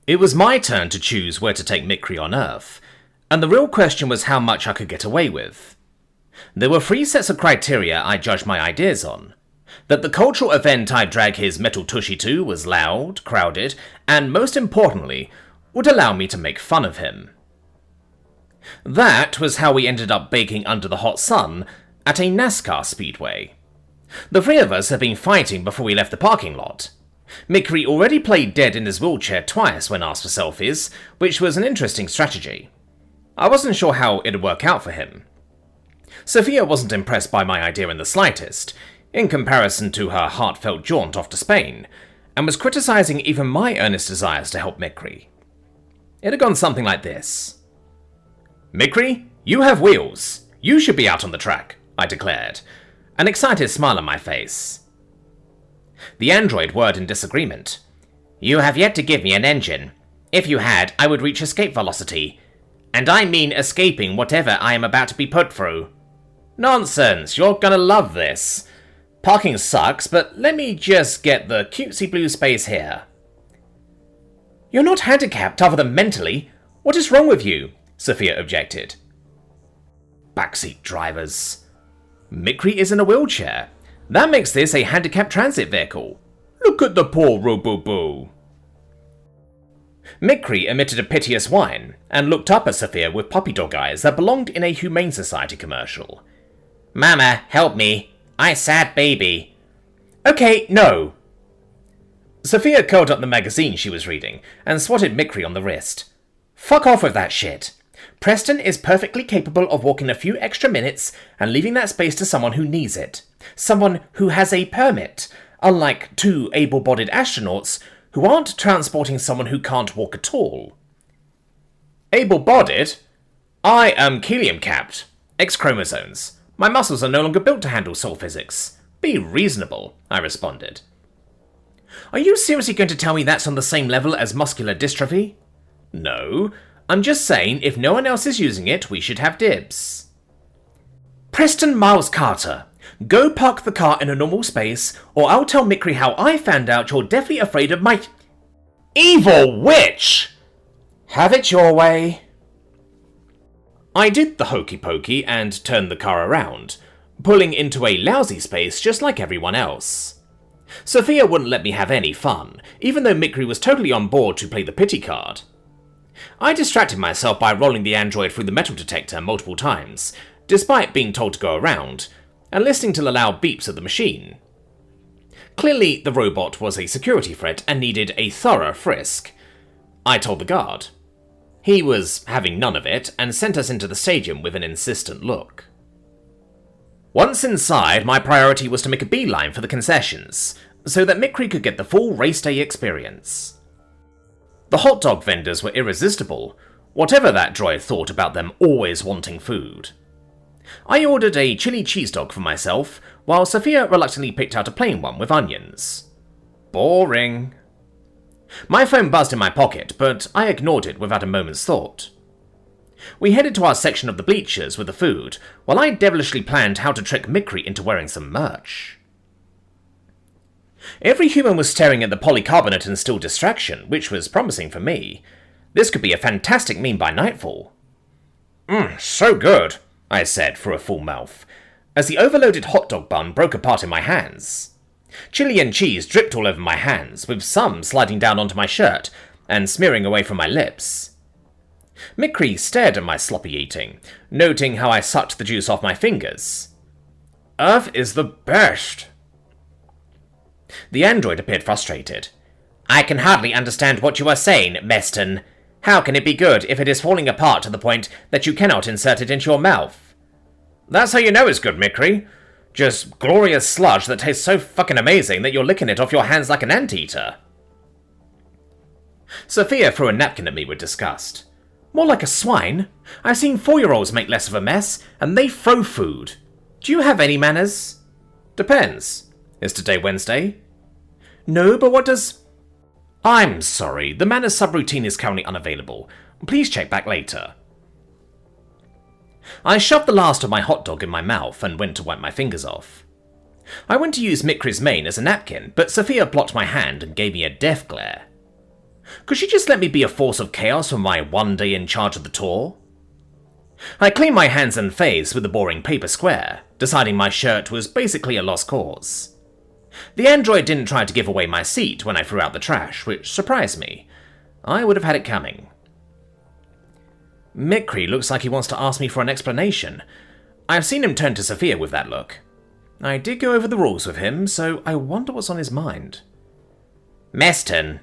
It was my turn to choose where to take Mikri on Earth, and the real question was how much I could get away with. There were 3 sets of criteria I judged my ideas on. That the cultural event I'd drag his metal tushy to was loud, crowded, and most importantly, would allow me to make fun of him. That was how we ended up baking under the hot sun at a NASCAR speedway. The 3 of us had been fighting before we left the parking lot. Mikri already played dead in his wheelchair twice when asked for selfies, which was an interesting strategy. I wasn't sure how it'd work out for him. Sophia wasn't impressed by my idea in the slightest, in comparison to her heartfelt jaunt off to Spain, and was criticizing even my earnest desires to help Mikri. It had gone something like this. "Mikri, you have wheels. You should be out on the track," I declared, an excited smile on my face. The android whirred in disagreement. "You have yet to give me an engine. If you had, I would reach escape velocity. And I mean escaping whatever I am about to be put through." "Nonsense, you're gonna love this. Parking sucks, but let me just get the cutesy blue space here." "You're not handicapped other than mentally. What is wrong with you?" Sophia objected. Backseat drivers. Mikri is in a wheelchair. That makes this a handicapped transit vehicle. Look at the poor Robo-Boo. Mikri emitted a piteous whine and looked up at Sophia with puppy dog eyes that belonged in a Humane Society commercial. "Mama, help me. I sad baby." "Okay, no." Sophia curled up the magazine she was reading and swatted Mikri on the wrist. "Fuck off with that shit. Preston is perfectly capable of walking a few extra minutes and leaving that space to someone who needs it. Someone who has a permit, unlike 2 able-bodied astronauts who aren't transporting someone who can't walk at all." "Able-bodied? I am Kelium-capped. X-chromosomes. My muscles are no longer built to handle soul physics. Be reasonable," I responded. "Are you seriously going to tell me that's on the same level as muscular dystrophy?" "No. I'm just saying if no one else is using it, we should have dibs." "Preston Miles Carter, go park the car in a normal space, or I'll tell Mikri how I found out you're deathly afraid of my evil witch! Have it your way." I did the hokey pokey and turned the car around, pulling into a lousy space just like everyone else. Sophia wouldn't let me have any fun, even though Mikri was totally on board to play the pity card. I distracted myself by rolling the android through the metal detector multiple times, despite being told to go around, and listening to the loud beeps of the machine. Clearly, the robot was a security threat and needed a thorough frisk. I told the guard. He was having none of it and sent us into the stadium with an insistent look. Once inside, my priority was to make a beeline for the concessions, so that Mikri could get the full race day experience. The hot dog vendors were irresistible, whatever that droid thought about them always wanting food. I ordered a chili cheese dog for myself, while Sophia reluctantly picked out a plain one with onions. Boring. My phone buzzed in my pocket, but I ignored it without a moment's thought. We headed to our section of the bleachers with the food, while I devilishly planned how to trick Mikri into wearing some merch. Every human was staring at the polycarbonate and still distraction, which was promising for me. This could be a fantastic meme by nightfall. So good," I said through a full mouth, as the overloaded hot dog bun broke apart in my hands. Chili and cheese dripped all over my hands, with some sliding down onto my shirt and smearing away from my lips. Mikri stared at my sloppy eating, noting how I sucked the juice off my fingers. "Earth is the best." The android appeared frustrated. "I can hardly understand what you are saying, Meston. How can it be good if it is falling apart to the point that you cannot insert it into your mouth?" "That's how you know it's good, Mikri. Just glorious sludge that tastes so fucking amazing that you're licking it off your hands like an anteater." Sophia threw a napkin at me with disgust. "More like a swine. I've seen 4-year-olds make less of a mess, and they throw food. Do you have any manners?" "Depends. Is today Wednesday?" "No, but what does—" "I'm sorry, the manners subroutine is currently unavailable. Please check back later." I shoved the last of my hot dog in my mouth and went to wipe my fingers off. I went to use Mikri's mane as a napkin, but Sophia blocked my hand and gave me a death glare. Could she just let me be a force of chaos for my one day in charge of the tour? I cleaned my hands and face with the boring paper square, deciding my shirt was basically a lost cause. The android didn't try to give away my seat when I threw out the trash, which surprised me. I would have had it coming. Mikri looks like he wants to ask me for an explanation. I've seen him turn to Sophia with that look. I did go over the rules with him, so I wonder what's on his mind. Meston.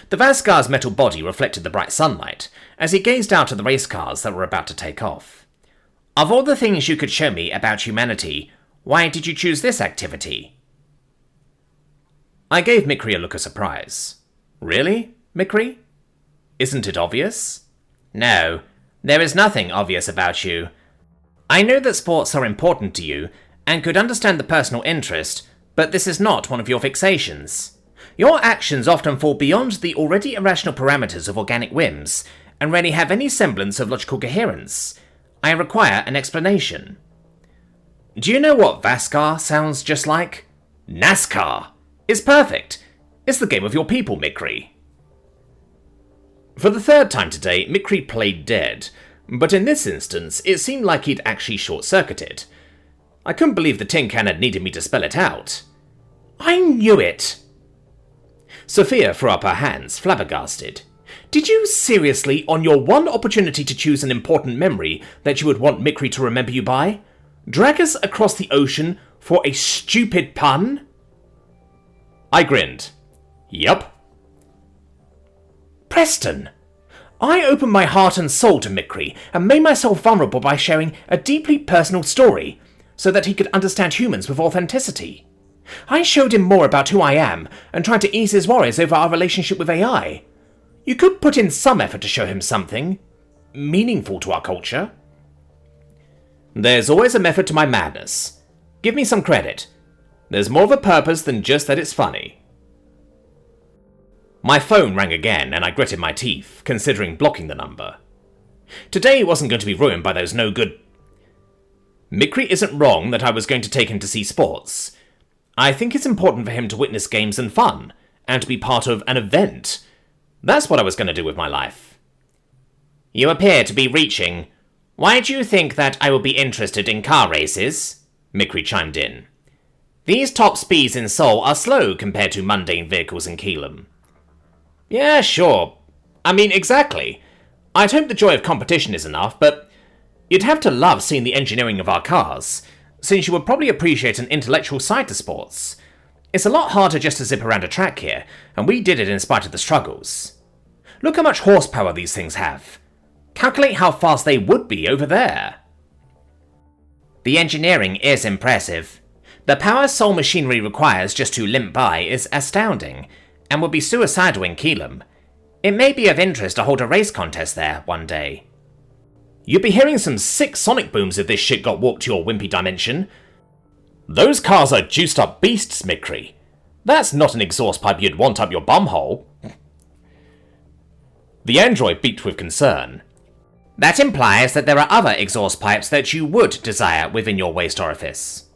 The Vascar's metal body reflected the bright sunlight as he gazed out at the race cars that were about to take off. Of all the things you could show me about humanity, why did you choose this activity? I gave Mikri a look of surprise. Really, Mikri? Isn't it obvious? No, there is nothing obvious about you. I know that sports are important to you and could understand the personal interest, but this is not one of your fixations. Your actions often fall beyond the already irrational parameters of organic whims and rarely have any semblance of logical coherence. I require an explanation. Do you know what Vascar sounds just like? NASCAR! It's perfect! It's the game of your people, Mikri. For the third time today, Mikri played dead, but in this instance, it seemed like he'd actually short-circuited. I couldn't believe the tin can had needed me to spell it out. I knew it! Sophia threw up her hands, flabbergasted. Did you seriously, on your one opportunity to choose an important memory that you would want Mikri to remember you by, drag us across the ocean for a stupid pun? I grinned. Yup. Preston! I opened my heart and soul to Mikri and made myself vulnerable by sharing a deeply personal story so that he could understand humans with authenticity. I showed him more about who I am and tried to ease his worries over our relationship with AI. You could put in some effort to show him something meaningful to our culture. There's always a method to my madness. Give me some credit. There's more of a purpose than just that it's funny. My phone rang again and I gritted my teeth, considering blocking the number. Today wasn't going to be ruined by those no-good... Mikri isn't wrong that I was going to take him to see sports. I think it's important for him to witness games and fun, and to be part of an event. That's what I was going to do with my life. You appear to be reaching. Why do you think that I will be interested in car races? Mikri chimed in. These top speeds in Seoul are slow compared to mundane vehicles in Keelam. Yeah, sure. I mean, exactly. I'd hope the joy of competition is enough, but you'd have to love seeing the engineering of our cars, since you would probably appreciate an intellectual side to sports. It's a lot harder just to zip around a track here, and we did it in spite of the struggles. Look how much horsepower these things have. Calculate how fast they would be over there. The engineering is impressive. The power Seoul machinery requires just to limp by is astounding, and would be suicidal in Keelam. It may be of interest to hold a race contest there one day. You'd be hearing some sick sonic booms if this shit got warped to your wimpy dimension. Those cars are juiced up beasts, Mikri. That's not an exhaust pipe you'd want up your bumhole. The android beeped with concern. That implies that there are other exhaust pipes that you would desire within your waist orifice.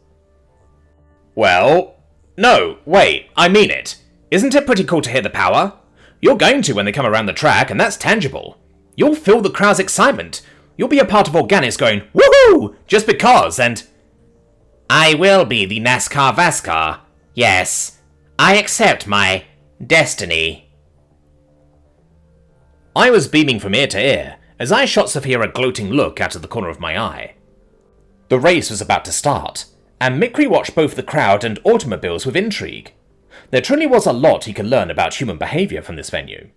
Well, no, wait, I mean it. Isn't it pretty cool to hear the power? You're going to when they come around the track, and that's tangible. You'll feel the crowd's excitement. You'll be a part of Organics going, woohoo, just because, and... I will be the NASCAR Vascar. Yes, I accept my destiny. I was beaming from ear to ear as I shot Sophia a gloating look out of the corner of my eye. The race was about to start, and Mikri watched both the crowd and automobiles with intrigue. There truly was a lot he could learn about human behaviour from this venue.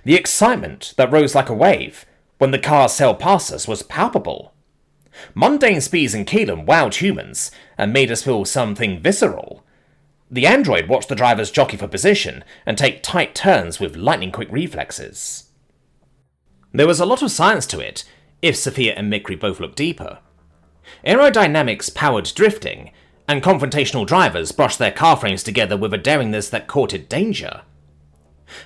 The excitement that rose like a wave when the cars sailed past us was palpable. Mundane speeds in Keelam wowed humans and made us feel something visceral. The android watched the drivers jockey for position and take tight turns with lightning-quick reflexes. There was a lot of science to it, if Sophia and Mikri both looked deeper. Aerodynamics powered drifting, and confrontational drivers brushed their car frames together with a daringness that courted danger.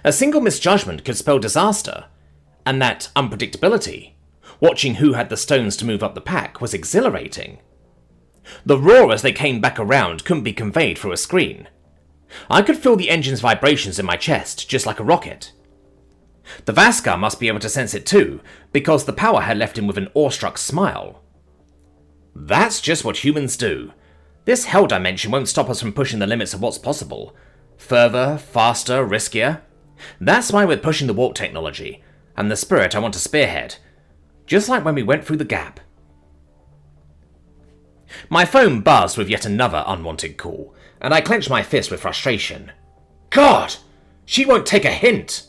A single misjudgment could spell disaster, and that unpredictability, watching who had the stones to move up the pack, was exhilarating. The roar as they came back around couldn't be conveyed through a screen. I could feel the engine's vibrations in my chest, just like a rocket. The Vaskar must be able to sense it too, because the power had left him with an awestruck smile. That's just what humans do. This hell dimension won't stop us from pushing the limits of what's possible. Further, faster, riskier. That's why we're pushing the warp technology, and the spirit I want to spearhead. Just like when we went through the gap. My phone buzzed with yet another unwanted call, and I clenched my fist with frustration. God! She won't take a hint!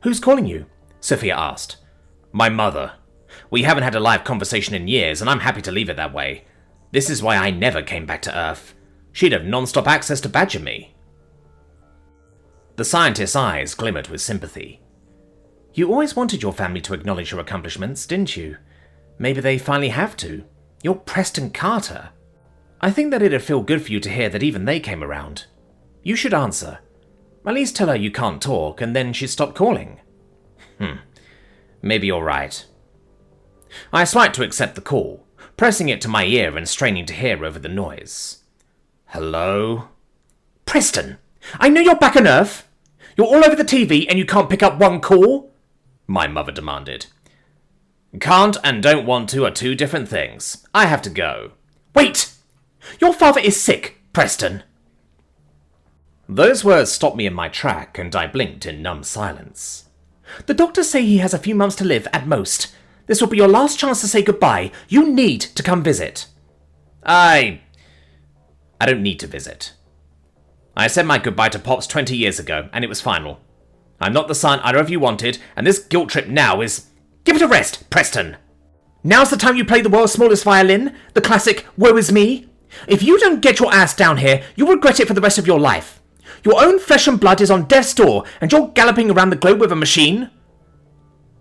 Who's calling you? Sophia asked. My mother. We haven't had a live conversation in years, and I'm happy to leave it that way. This is why I never came back to Earth. She'd have non-stop access to badger me. The scientist's eyes glimmered with sympathy. You always wanted your family to acknowledge your accomplishments, didn't you? Maybe they finally have to. You're Preston Carter. I think that it'd feel good for you to hear that even they came around. You should answer. At least tell her you can't talk, and then she'd stop calling. Maybe you're right. I swiped to accept the call, pressing it to my ear and straining to hear over the noise. Hello? Preston! I know you're back on Earth! You're all over the TV and you can't pick up one call? My mother demanded. Can't and don't want to are two different things. I have to go. Wait! Your father is sick, Preston. Those words stopped me in my track and I blinked in numb silence. The doctors say he has a few months to live at most. This will be your last chance to say goodbye. You need to come visit. I don't need to visit. I said my goodbye to Pops 20 years ago, and it was final. I'm not the son either of you wanted, and this guilt trip now is... Give it a rest, Preston! Now's the time you play the world's smallest violin, the classic Woe Is Me. If you don't get your ass down here, you'll regret it for the rest of your life. Your own flesh and blood is on death's door, and you're galloping around the globe with a machine.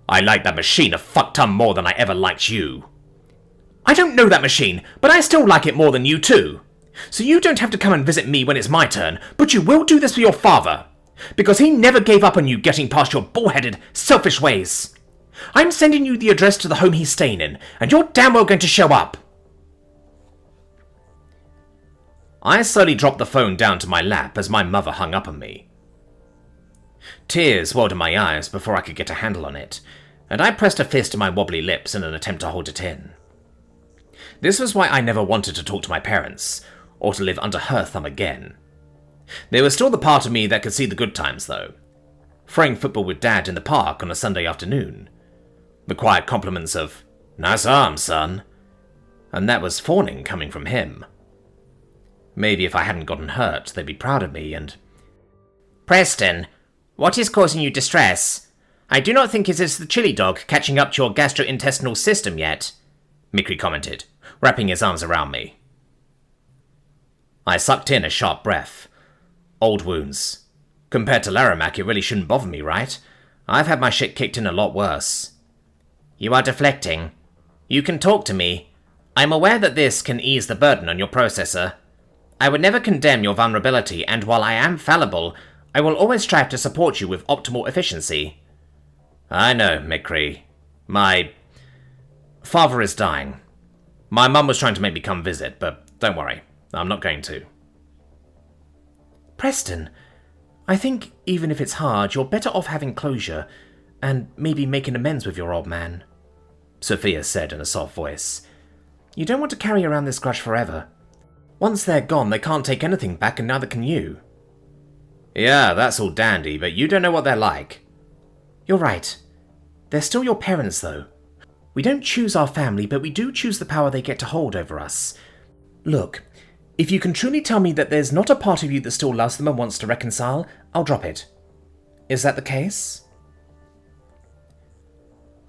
I like that machine a fuck ton more than I ever liked you. I don't know that machine, but I still like it more than you too. So you don't have to come and visit me when it's my turn, but you will do this for your father. Because he never gave up on you getting past your bullheaded, selfish ways. I'm sending you the address to the home he's staying in, and you're damn well going to show up. I slowly dropped the phone down to my lap as my mother hung up on me. Tears welled in my eyes before I could get a handle on it, and I pressed a fist to my wobbly lips in an attempt to hold it in. This was why I never wanted to talk to my parents, or to live under her thumb again. There was still the part of me that could see the good times, though. Throwing football with Dad in the park on a Sunday afternoon. The quiet compliments of, "Nice arm, son." And that was fawning coming from him. Maybe if I hadn't gotten hurt, they'd be proud of me and... Preston, what is causing you distress? I do not think it is the chili dog catching up to your gastrointestinal system yet, Mikri commented, wrapping his arms around me. I sucked in a sharp breath. Old wounds. Compared to Laramak, it really shouldn't bother me, right? I've had my shit kicked in a lot worse. You are deflecting. You can talk to me. I'm aware that this can ease the burden on your processor. I would never condemn your vulnerability, and while I am fallible, I will always strive to support you with optimal efficiency. I know, Mikri. My father is dying. My mum was trying to make me come visit, but don't worry, I'm not going to. Preston, I think even if it's hard, you're better off having closure, and maybe making amends with your old man, Sophia said in a soft voice. You don't want to carry around this grudge forever. Once they're gone, they can't take anything back, and neither can you. Yeah, that's all dandy, but you don't know what they're like. You're right. They're still your parents, though. We don't choose our family, but we do choose the power they get to hold over us. Look, if you can truly tell me that there's not a part of you that still loves them and wants to reconcile, I'll drop it. Is that the case?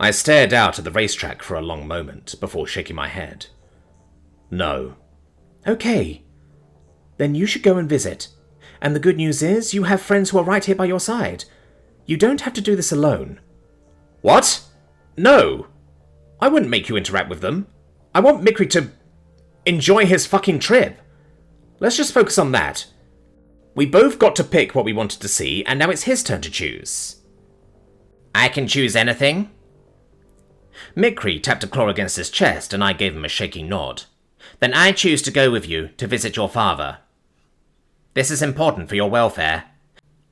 I stared out at the racetrack for a long moment before shaking my head. No. Okay. Then you should go and visit. And the good news is, you have friends who are right here by your side. You don't have to do this alone. What? No. I wouldn't make you interact with them. I want Mikri to enjoy his fucking trip. Let's just focus on that. We both got to pick what we wanted to see, and now it's his turn to choose. I can choose anything? Mikri tapped a claw against his chest, and I gave him a shaky nod. Then I choose to go with you to visit your father. This is important for your welfare.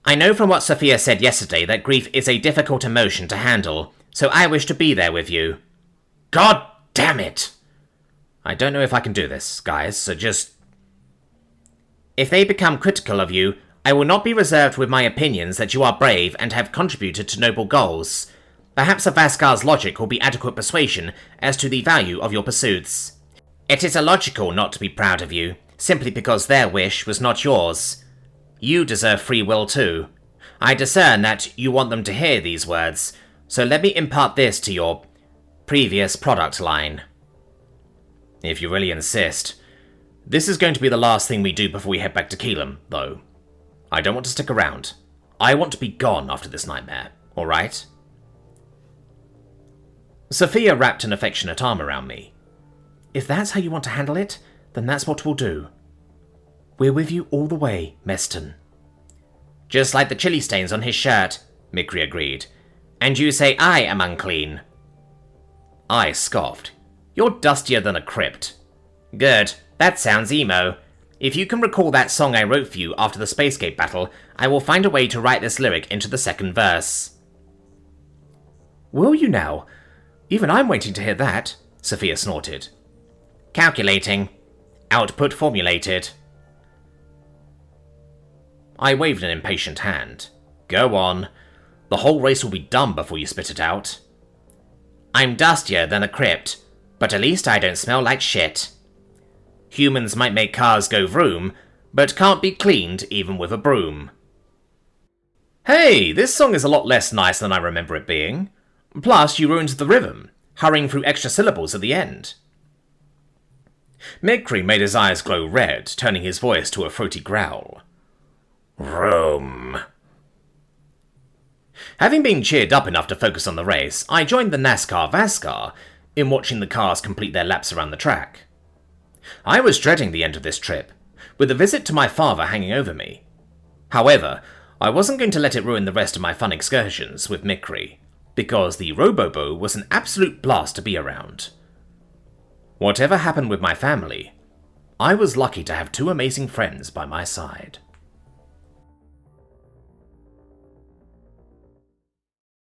I know from what Sophia said yesterday that grief is a difficult emotion to handle, so I wish to be there with you. God damn it! I don't know if I can do this, guys, so just... If they become critical of you, I will not be reserved with my opinions that you are brave and have contributed to noble goals. Perhaps a Vaskar's logic will be adequate persuasion as to the value of your pursuits. It is illogical not to be proud of you, simply because their wish was not yours. You deserve free will too. I discern that you want them to hear these words, so let me impart this to your previous product line. If you really insist. This is going to be the last thing we do before we head back to Keelam, though. I don't want to stick around. I want to be gone after this nightmare, alright? Sophia wrapped an affectionate arm around me. If that's how you want to handle it, then that's what we'll do. We're with you all the way, Meston. Just like the chili stains on his shirt, Mikri agreed. And you say I am unclean. I scoffed. You're dustier than a crypt. Good, that sounds emo. If you can recall that song I wrote for you after the Spacegate battle, I will find a way to write this lyric into the second verse. Will you now? Even I'm waiting to hear that, Sophia snorted. Calculating. Output formulated. I waved an impatient hand. Go on. The whole race will be done before you spit it out. I'm dustier than a crypt, but at least I don't smell like shit. Humans might make cars go vroom, but can't be cleaned even with a broom. Hey, this song is a lot less nice than I remember it being. Plus, you ruined the rhythm, hurrying through extra syllables at the end. Mikri made his eyes glow red, turning his voice to a throaty growl. Room. Having been cheered up enough to focus on the race, I joined the NASCAR Vaskar in watching the cars complete their laps around the track. I was dreading the end of this trip, with a visit to my father hanging over me. However, I wasn't going to let it ruin the rest of my fun excursions with Mikri, because the Robobo was an absolute blast to be around. Whatever happened with my family, I was lucky to have two amazing friends by my side.